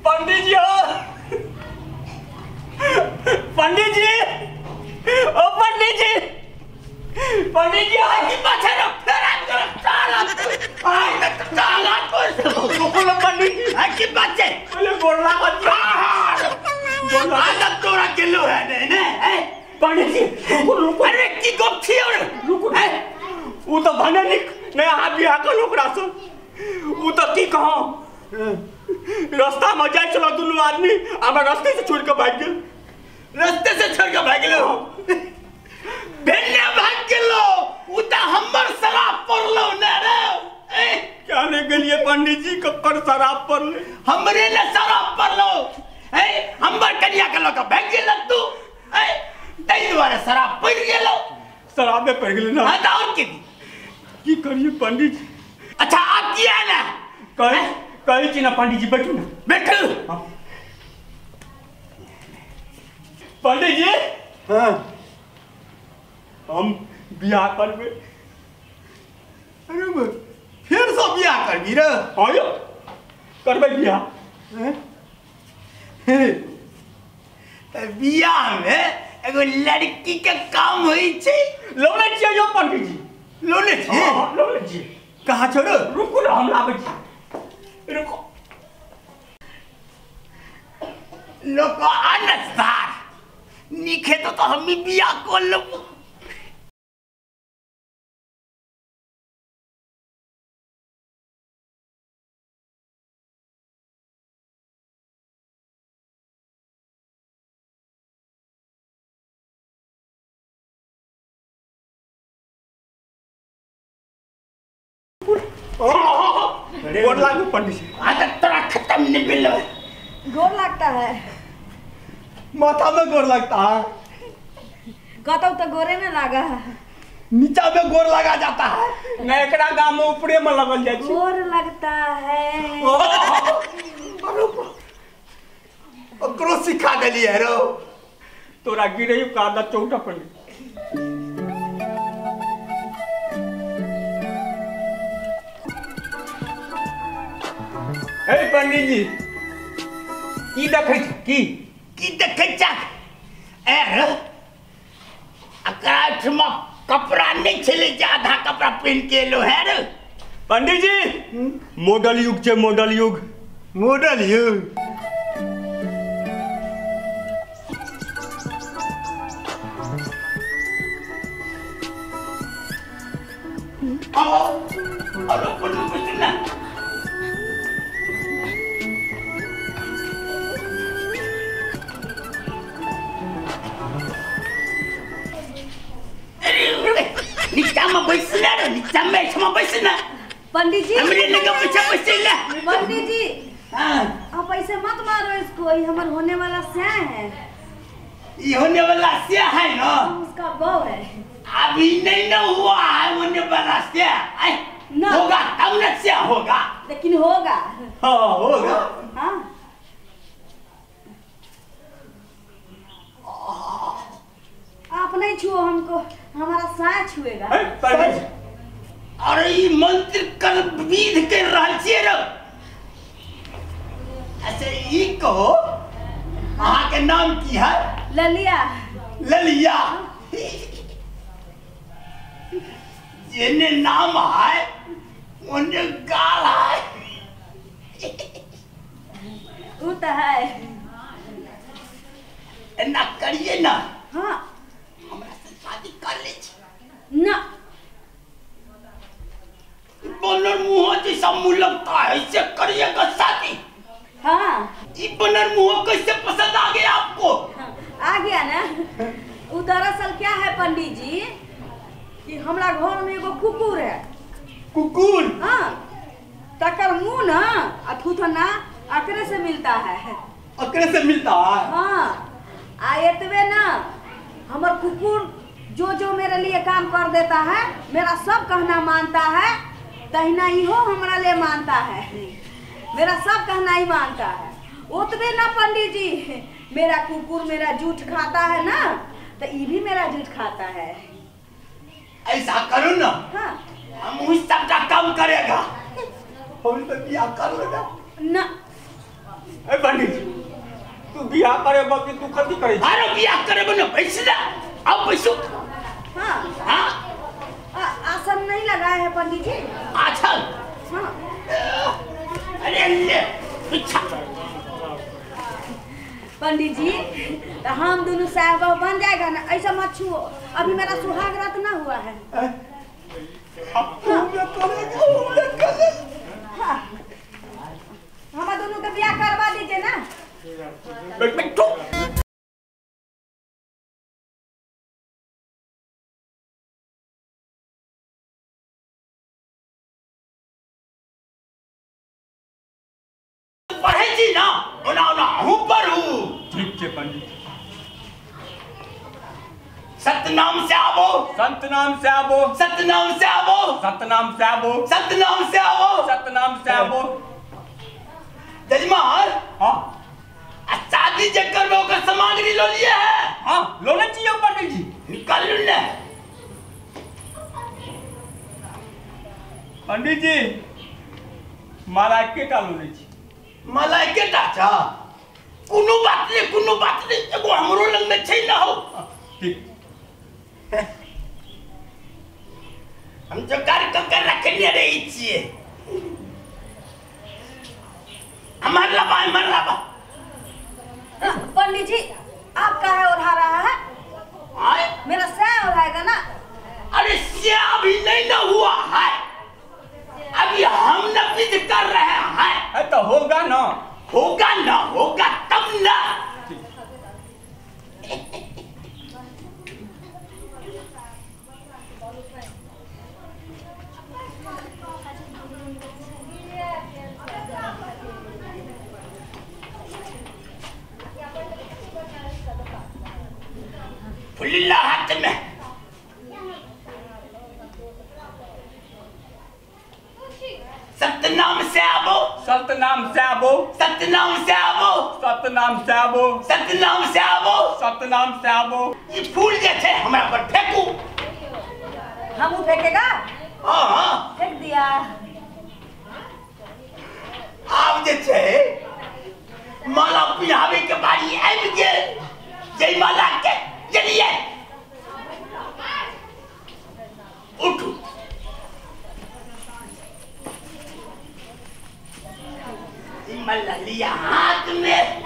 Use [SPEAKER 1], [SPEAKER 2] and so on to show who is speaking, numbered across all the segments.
[SPEAKER 1] पंडित जी हो, पंडित जी, ओ पंडित जी, पंडित जी आगे पीछे न फिर चाला रुको पंडित जी आगे पीछे बोले बोलना मत बोलना आदत तोरा किलो है ने पंडित जी रुको अरे की गप थी और रुको वो तो भने नहीं आ बियाह का लोग रासो वो तो की कहो रास्ता में जाए चलो दोनों आदमी हमारे रास्ते से छोड़ के भाग गए रास्ते से छोड़ के भाग गए भेड़ने भाग गए वो तो हमर शराब पर लो न रे क्या ले गए पंडित जी कब शराब पर ले हमरे ने शराब पर लो हमर कन्या के लोग भाग गए तू तई द्वारा शराब पड़ गेलो शराब में पड़ गेलो ना हां और की करिए पंडित जी अच्छा आप किया ना कही छी ना पंडित जी बैठो ना बैठो पंडित जी हां हम बियाह करबे अरे फिर सब बियाह करबी रे आयो करबे बियाह बियाह में एगो लड़की के काम होई छै लोले छियै यो पंडित जी लोले छियै हां लोले छियै कहाँ छोड़ो रुको ना हम लाबै छी रुको लोग अनसार निखे तो हम भी बियाह कर लो गोर लागो पंडित जी आदत तेरा खत्म नहीं बिल्लो
[SPEAKER 2] गोर लगता है
[SPEAKER 1] माथा में गोर लगता है
[SPEAKER 2] कहता तो गोरे में लगा है
[SPEAKER 1] नीचा में गोर लगा जाता है नैकड़ा गांव में ऊपरे में लगल जाए
[SPEAKER 2] गोर लगता है
[SPEAKER 1] ओकरो सिखा देलिए रो तोरा गिरे का आदत चौटा पंडित हे पंडित जी की देखै छी की देखै छ एर अकरा में कपड़ा नहीं छले जे आधा कपड़ा पहन के लो है रे पंडित जी मॉडल युग छे मॉडल युग अरे पंडित ना नीचा में बैठना
[SPEAKER 2] पंडित जी
[SPEAKER 1] हमरे लगा पीछे बैठना
[SPEAKER 2] पंडित जी आप ऐसे मत मारो इसको ये हमारा होने वाला स्या है
[SPEAKER 1] ये होने वाला स्या है ना
[SPEAKER 2] उसका बहू है
[SPEAKER 1] अभी नहीं ना हुआ है होने वाला स्या
[SPEAKER 2] ना
[SPEAKER 1] होगा तब ना स्या होगा
[SPEAKER 2] लेकिन होगा
[SPEAKER 1] हाँ होगा
[SPEAKER 2] हाँ आप नहीं छुओ हमको हमारा साया छुएगा
[SPEAKER 1] अरे ये मंत्र कर विध के राज्य रे ऐसे ये कहो वहाँ के नाम की है
[SPEAKER 2] ललिया
[SPEAKER 1] ललिया जिन्हें नाम है उन्हें गाल है
[SPEAKER 2] वो तो है
[SPEAKER 1] ना करिए ना
[SPEAKER 2] हाँ
[SPEAKER 1] हमारा शादी कर लीजिए
[SPEAKER 2] ना
[SPEAKER 1] बनर मुँह जैसा मुँह लगता है इससे करिएगा शादी
[SPEAKER 2] हाँ
[SPEAKER 1] ये बनर मुँह कैसे पसंद आ गया आपको
[SPEAKER 2] आ गया ना वो दरअसल क्या है पंडित जी कि हमारा घर में एगो कुकुर है
[SPEAKER 1] कुकुर
[SPEAKER 2] हाँ तकर मुँह ना अथुथना अकरे से मिलता है
[SPEAKER 1] अकरे से मिलता है
[SPEAKER 2] हाँ आयतवे ना हमार कुकुर जो मेरे लिए काम कर देता है मेरा सब कहना मानता है तहिना इहो हमरा ले मानता है मेरा सब कहना ही मानता है उतने ना पंडित जी मेरा कुकुर मेरा जूठ खाता है ना तो ये भी मेरा जूठ खाता है
[SPEAKER 1] ऐसा करो ना
[SPEAKER 2] हाँ
[SPEAKER 1] हम उस सबका काम करेगा हम तो क्या कर लेगा
[SPEAKER 2] ना
[SPEAKER 1] ए पंडित
[SPEAKER 3] बियाह करे बाकी तू कथि करे छी?
[SPEAKER 1] अरे बियाह करे बने पैसा अब पैसो।
[SPEAKER 2] हाँ
[SPEAKER 1] हाँ
[SPEAKER 2] आसन नहीं लगाए हैं पंडित जी।
[SPEAKER 1] अच्छा
[SPEAKER 2] हाँ
[SPEAKER 1] अरे ले अच्छा
[SPEAKER 2] पंडित जी तो हम दोनों साहब बन जाएगा ना, ऐसा मत छुओ, अभी मेरा सुहाग रात ना हुआ है। हाँ हम दोनों का ब्याह करवा दीजिए ना।
[SPEAKER 1] बैठो पढ़े जी ना ओना हूँ पर हूँ।
[SPEAKER 3] ठीक है पंडित।
[SPEAKER 1] सतनाम से आवो
[SPEAKER 3] सतनाम से आवो
[SPEAKER 1] सतनाम से आवो
[SPEAKER 3] सतनाम से आवो
[SPEAKER 1] सतनाम से आवो
[SPEAKER 3] सतनाम से आवो।
[SPEAKER 1] जजमान
[SPEAKER 3] हाँ
[SPEAKER 1] शादी चक्कर में ओकर सामग्री लो लिए है।
[SPEAKER 3] हाँ लोना चाहिए पंडित जी।
[SPEAKER 1] निकाल लो ना
[SPEAKER 3] पंडित जी माला के डालो नहीं छी।
[SPEAKER 1] मलाई के टाचा कोनो बात नहीं एगो हमरो लंग में छै ना हो।
[SPEAKER 3] ठीक
[SPEAKER 1] हम जो कार्य कर रखने रही छिए हमार लाबा
[SPEAKER 2] पंडित जी आपका है ओढ़ा रहा है?
[SPEAKER 1] आए
[SPEAKER 2] मेरा सह ओढ़ाएगा ना।
[SPEAKER 1] अरे क्या अभी नहीं ना हुआ है, अभी हम न विध कर रहे हैं।
[SPEAKER 3] तो होगा ना
[SPEAKER 1] होगा तब ना। फुल्ला हाथ में सतनाम से आवो
[SPEAKER 3] सतनाम से आवो
[SPEAKER 1] सतनाम से आवो
[SPEAKER 3] सतनाम से आवो
[SPEAKER 1] सतनाम से आवो
[SPEAKER 3] सतनाम से आवो।
[SPEAKER 1] ये फूल जैसे हमरा पर फेंकू।
[SPEAKER 2] हम फेंकेगा?
[SPEAKER 1] हाँ
[SPEAKER 2] फेंक दिया।
[SPEAKER 1] आप जैसे माला पिहावे के बारी आबि गेल जय माला के चलिए उठू। माला लिया हाथ में।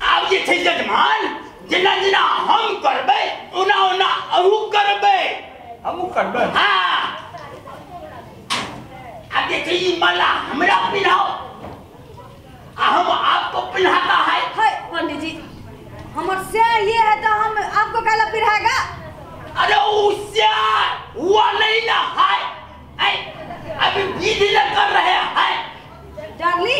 [SPEAKER 1] आप ये थे जजमान जिना जिना हम करबे उना उना अहू करबे।
[SPEAKER 3] हम करबे।
[SPEAKER 1] हाँ आप ये थे ये माला हमरा पिनाओ हम आपको पिन्हाता है।
[SPEAKER 2] हाय पंडित जी हमार से ये है तो हम आपको काला पिराएगा।
[SPEAKER 1] अरे उससे हुआ नहीं ना है अभी विधि न कर रहे हैं।
[SPEAKER 2] डार्ली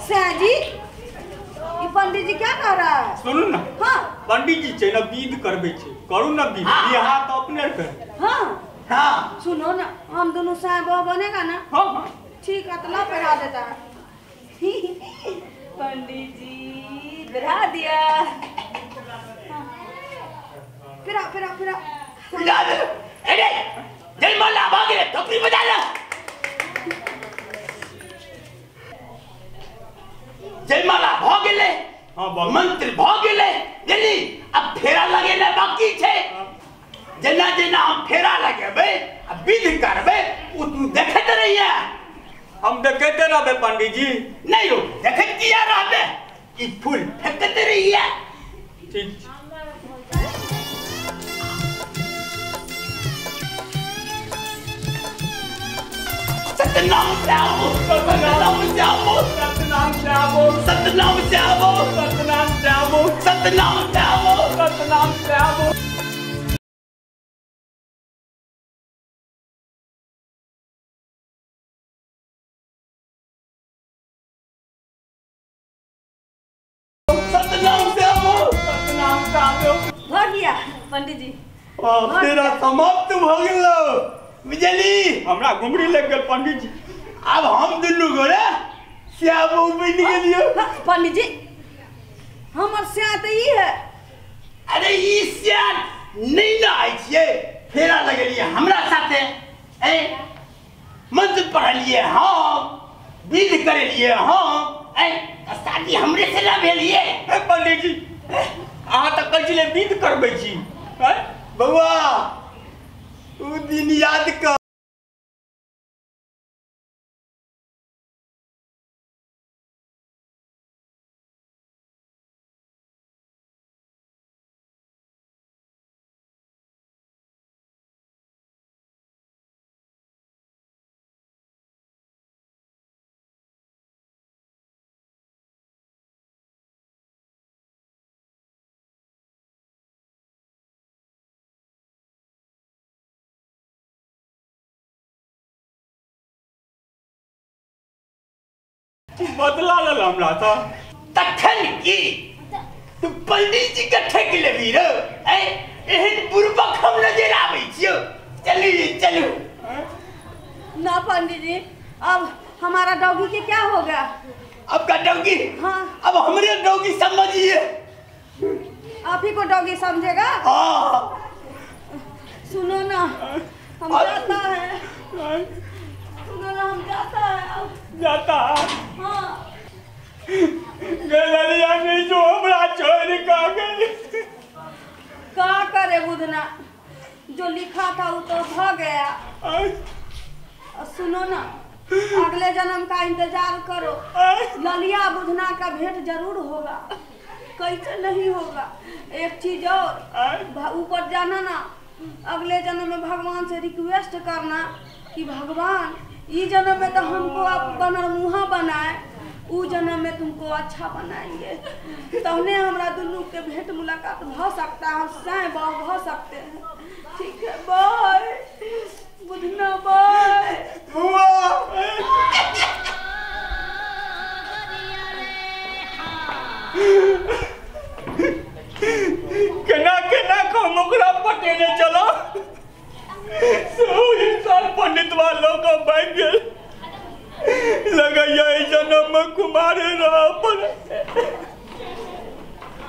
[SPEAKER 2] सह जी ये पंडित जी क्या कह रहा है?
[SPEAKER 3] सुनू ना
[SPEAKER 2] हाँ
[SPEAKER 3] पंडित जी छै ना विध करबे छै करू ना विध।
[SPEAKER 1] हाँ।
[SPEAKER 3] बियाह तो अपने कर।
[SPEAKER 2] हाँ
[SPEAKER 1] हाँ
[SPEAKER 2] सुनो ना हम दोनों साहब बनेगा ना।
[SPEAKER 3] हाँ हाँ
[SPEAKER 2] ठीक है तो ला पिरा देता है। पंडित जी पिरा दिया। फिरा फिरा फिरा
[SPEAKER 1] अरे जय माला भागे टोपी बजा ला। जयमाला भ गेले।
[SPEAKER 3] हाँ बाबू
[SPEAKER 1] मंत्र भ गेले जल्दी अब फेरा लगे ना बाकी छे। जना जना हम फेरा लगेबे अब विधि करबे उ तू देखत रहिए।
[SPEAKER 3] हम देखते रहबे पंडित जी।
[SPEAKER 1] नहीं रो देखत किया रहबे ई फूल फेंकत रहिए।
[SPEAKER 3] ठीक
[SPEAKER 1] सतनाम से आवो सतनाम से आवो
[SPEAKER 3] सतनाम से आवो
[SPEAKER 1] सतनाम से आवो
[SPEAKER 3] सतनाम से आवो
[SPEAKER 1] सतनाम से आवो
[SPEAKER 3] सतनाम से आवो।
[SPEAKER 1] सतनाम से आवो
[SPEAKER 3] सतनाम से आवो।
[SPEAKER 2] हो गया पंडित जी।
[SPEAKER 1] तेरा समाप्त भ गेलो बिजली।
[SPEAKER 3] हमरा घुमरी लग गेल पंडित जी।
[SPEAKER 1] अब हम दुनू गोरे श्याम बन गेलियो।
[SPEAKER 2] पंडित जी हमर से तो ई है।
[SPEAKER 1] अरे ई श्याम नहीं ना आइ छिए फेरा लगलिए हमरा साथे ए मंत्र पढ़लिए हम विधि करेलिए हम शादी हमरे से ना भेलिए
[SPEAKER 3] पंडित जी अहाँ तक कैसे विध करबै छी
[SPEAKER 1] बउआ उ दिन याद कर।
[SPEAKER 3] बदला लल हमरा था
[SPEAKER 1] तखन की तू पंडित जी के ठेक लेबी रे एहन बुरबक हम नजर आबै छियो। चलिए चलू।
[SPEAKER 2] ना पंडित जी अब हमारा डॉगी के क्या होगा?
[SPEAKER 1] अब का डॉगी?
[SPEAKER 2] हाँ
[SPEAKER 1] अब हमरे डॉगी समझिए।
[SPEAKER 2] आप ही को डॉगी समझेगा?
[SPEAKER 1] हाँ
[SPEAKER 2] सुनो ना हम जाता है। सुनो ना हम जाता है अब।
[SPEAKER 3] जाता
[SPEAKER 2] हाँ
[SPEAKER 3] गलरिया में जो हमरा छोड़ का गई
[SPEAKER 2] क्या करे बुधना जो लिखा था वो तो भ गया। और सुनो ना अगले जन्म का इंतजार करो। ललिया बुधना का भेंट जरूर होगा। कैसे नहीं होगा? एक चीज और ऊपर जाना ना अगले जन्म में भगवान से रिक्वेस्ट करना कि भगवान इस जन्म में तो हमको आप बनरमुहा बनाए उ जन्म में तुमको अच्छा बनाएंगे तबने हमरा दुनू के भेंट मुलाकात भ सकता है। हम साए बाव भ सकते हैं। ठीक है बाय बुधना बाय।
[SPEAKER 3] केना केना हम ओकरा पटेने चलो इंसान पंडित वालों को बैठ गए लगा यही जन्म में कुमारे रह पर